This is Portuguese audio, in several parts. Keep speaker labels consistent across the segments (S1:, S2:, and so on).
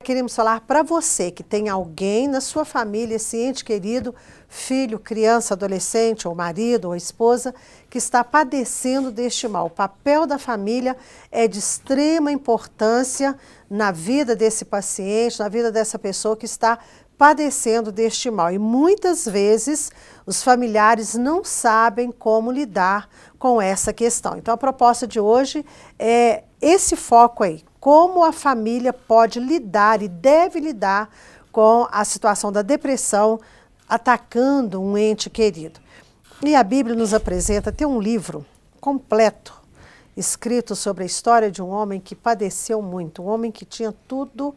S1: Queremos falar para você que tem alguém na sua família, esse ente querido, filho, criança, adolescente, ou marido, ou esposa, que está padecendo deste mal. O papel da família é de extrema importância na vida desse paciente, na vida dessa pessoa que está padecendo deste mal. E muitas vezes os familiares não sabem como lidar com essa questão. Então a proposta de hoje é esse foco aí. Como a família pode lidar e deve lidar com a situação da depressão atacando um ente querido. E a Bíblia nos apresenta, tem um livro completo, escrito sobre a história de um homem que padeceu muito, um homem que tinha tudo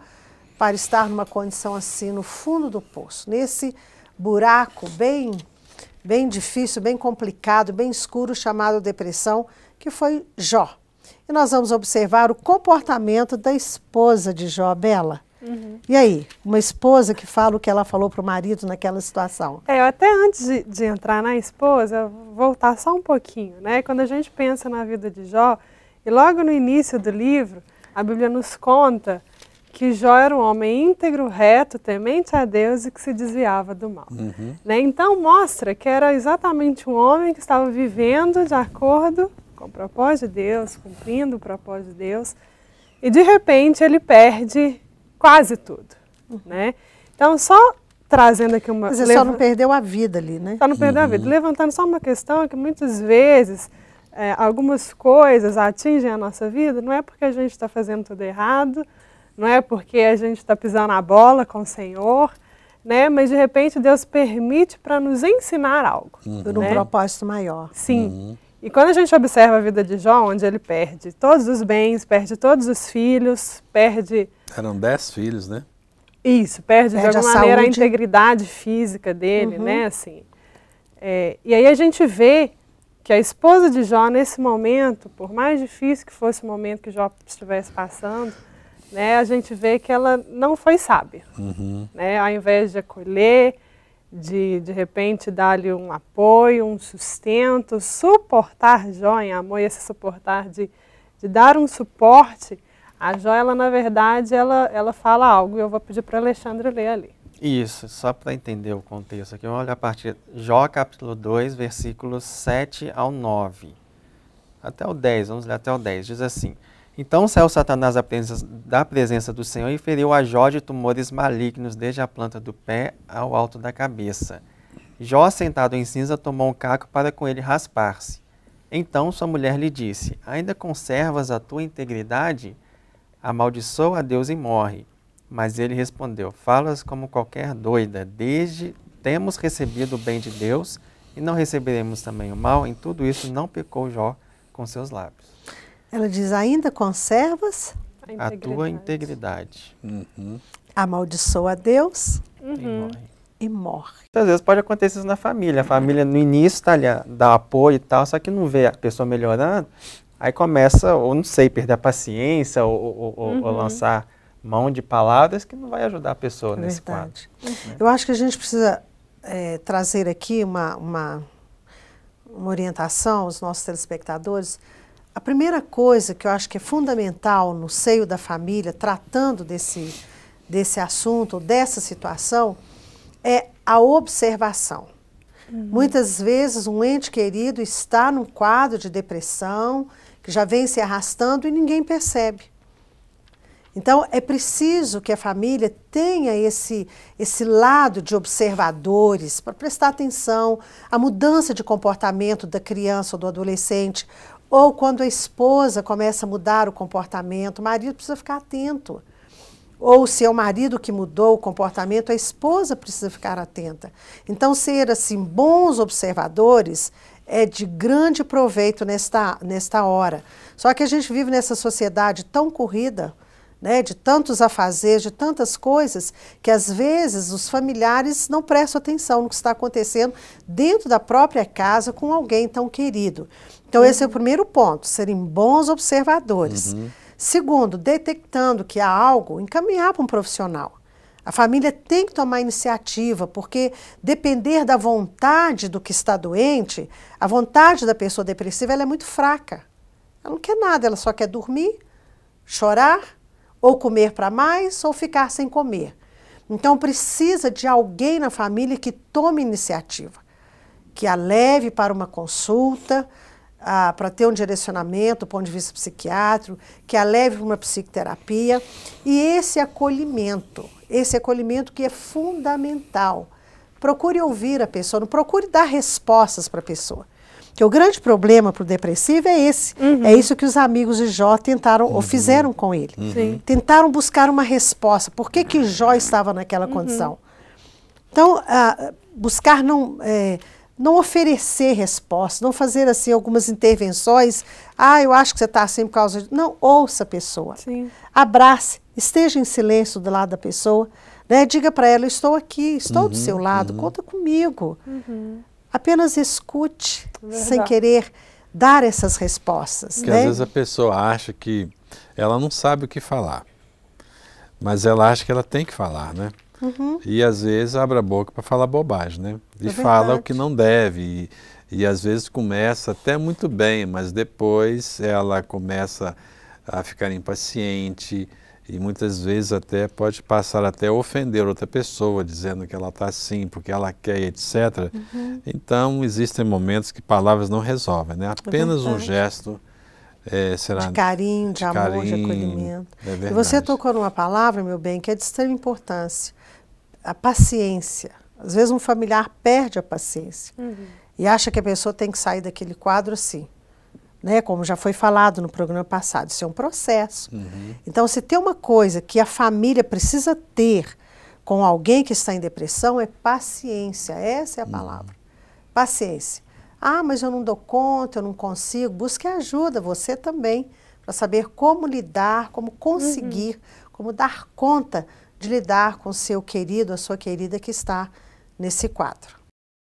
S1: para estar numa condição assim, no fundo do poço, nesse buraco bem difícil, bem complicado, bem escuro, chamado depressão, que foi Jó. E nós vamos observar o comportamento da esposa de Jó, Bela. E aí, uma esposa que fala o que ela falou para o marido naquela situação?
S2: Até antes de entrar na esposa, voltar só um pouquinho, né? Quando a gente pensa na vida de Jó, e logo no início do livro, a Bíblia nos conta que Jó era um homem íntegro, reto, temente a Deus e que se desviava do mal. Né? Então mostra que era exatamente um homem que estava vivendo de acordo com o propósito de Deus, cumprindo o propósito de Deus, e de repente ele perde quase tudo, né? Então só trazendo aqui uma...
S1: Mas ele só não perdeu a vida ali, né?
S2: Só não perdeu a vida. Levantando só uma questão que muitas vezes algumas coisas atingem a nossa vida, não é porque a gente está fazendo tudo errado, não é porque a gente está pisando a bola com o Senhor, né? Mas de repente Deus permite para nos ensinar algo.
S1: Por um propósito maior.
S2: Sim. E quando a gente observa a vida de Jó, onde ele perde todos os bens, perde todos os filhos, perde...
S3: Eram 10 filhos, né?
S2: Isso, perde de alguma maneira a integridade física dele, né? Assim. E aí a gente vê que a esposa de Jó, nesse momento, por mais difícil que fosse o momento que Jó estivesse passando, né, a gente vê que ela não foi sábia. Né? Ao invés de acolher, de repente dar-lhe um apoio, um sustento, suportar Jó em amor, e esse suportar de dar um suporte, a Jó, ela na verdade, ela fala algo, e eu vou pedir para a Alexandra ler ali.
S4: Isso, só para entender o contexto aqui, vamos olhar a partir de Jó capítulo 2, versículos 7 ao 9, até o 10, vamos ler até o 10, diz assim: Então saiu Satanás da presença do Senhor e feriu a Jó de tumores malignos desde a planta do pé ao alto da cabeça. Jó, sentado em cinza, tomou um caco para com ele raspar-se. Então sua mulher lhe disse: Ainda conservas a tua integridade? Amaldiçoa a Deus e morre. Mas ele respondeu: Falas como qualquer doida. Temos recebido o bem de Deus e não receberemos também o mal. Em tudo isso não pecou Jó com seus lábios.
S1: Ela diz: ainda conservas
S4: a tua integridade.
S1: Amaldiçoa a Deus e morre.
S4: Às vezes pode acontecer isso na família. A família no início está ali, dá apoio e tal, só que não vê a pessoa melhorando, aí começa, ou não sei, perder a paciência, ou lançar mão de palavras que não vai ajudar a pessoa nesse quadro.
S1: Eu acho que a gente precisa trazer aqui uma orientação aos nossos telespectadores. A primeira coisa que eu acho que é fundamental no seio da família, tratando desse assunto, dessa situação, é a observação. Muitas vezes um ente querido está num quadro de depressão, que já vem se arrastando e ninguém percebe. Então é preciso que a família tenha esse lado de observadores para prestar atenção à mudança de comportamento da criança ou do adolescente, ou quando a esposa começa a mudar o comportamento, o marido precisa ficar atento. Ou se é o marido que mudou o comportamento, a esposa precisa ficar atenta. Então, ser assim, bons observadores é de grande proveito nesta hora. Só que a gente vive nessa sociedade tão corrida, né, de tantos afazeres, de tantas coisas, que às vezes os familiares não prestam atenção no que está acontecendo dentro da própria casa com alguém tão querido. Então esse é o primeiro ponto, serem bons observadores. Segundo, detectando que há algo, encaminhar para um profissional. A família tem que tomar iniciativa, porque depender da vontade do que está doente, a vontade da pessoa depressiva ela é muito fraca. Ela não quer nada, ela só quer dormir, chorar, ou comer para mais ou ficar sem comer. Então precisa de alguém na família que tome iniciativa, que a leve para uma consulta, para ter um direcionamento do ponto de vista psiquiátrico, que a leve para uma psicoterapia, e esse acolhimento que é fundamental. Procure ouvir a pessoa, não procure dar respostas para a pessoa. Porque o grande problema para o depressivo é esse. É isso que os amigos de Jó tentaram ou fizeram com ele. Tentaram buscar uma resposta. Por que Jó estava naquela condição? Então, buscar não oferecer respostas, não fazer assim algumas intervenções. Eu acho que você está assim por causa de... Não, ouça a pessoa.
S2: Sim.
S1: Abrace, esteja em silêncio do lado da pessoa. Né? Diga para ela, estou aqui, estou do seu lado, conta comigo. Apenas escute, sem querer dar essas respostas.
S3: Porque
S1: né?
S3: às vezes a pessoa acha que ela não sabe o que falar, mas ela acha que ela tem que falar, né? E às vezes abre a boca para falar bobagem, né? E fala o que não deve. E às vezes começa até muito bem, mas depois ela começa a ficar impaciente e muitas vezes até pode passar até a ofender outra pessoa, dizendo que ela está assim, porque ela quer, etc. Então existem momentos que palavras não resolvem, né? Apenas um gesto será
S1: de carinho, de amor, de acolhimento. E você tocou numa palavra, meu bem, que é de extrema importância. A paciência. Às vezes um familiar perde a paciência e acha que a pessoa tem que sair daquele quadro assim, né? Como já foi falado no programa passado, isso é um processo. Então, se tem uma coisa que a família precisa ter com alguém que está em depressão é paciência, essa é a palavra. Paciência. Mas eu não dou conta, eu não consigo. Busque ajuda, você também, para saber como lidar, como conseguir, como dar conta de lidar com o seu querido, a sua querida que está nesse quadro.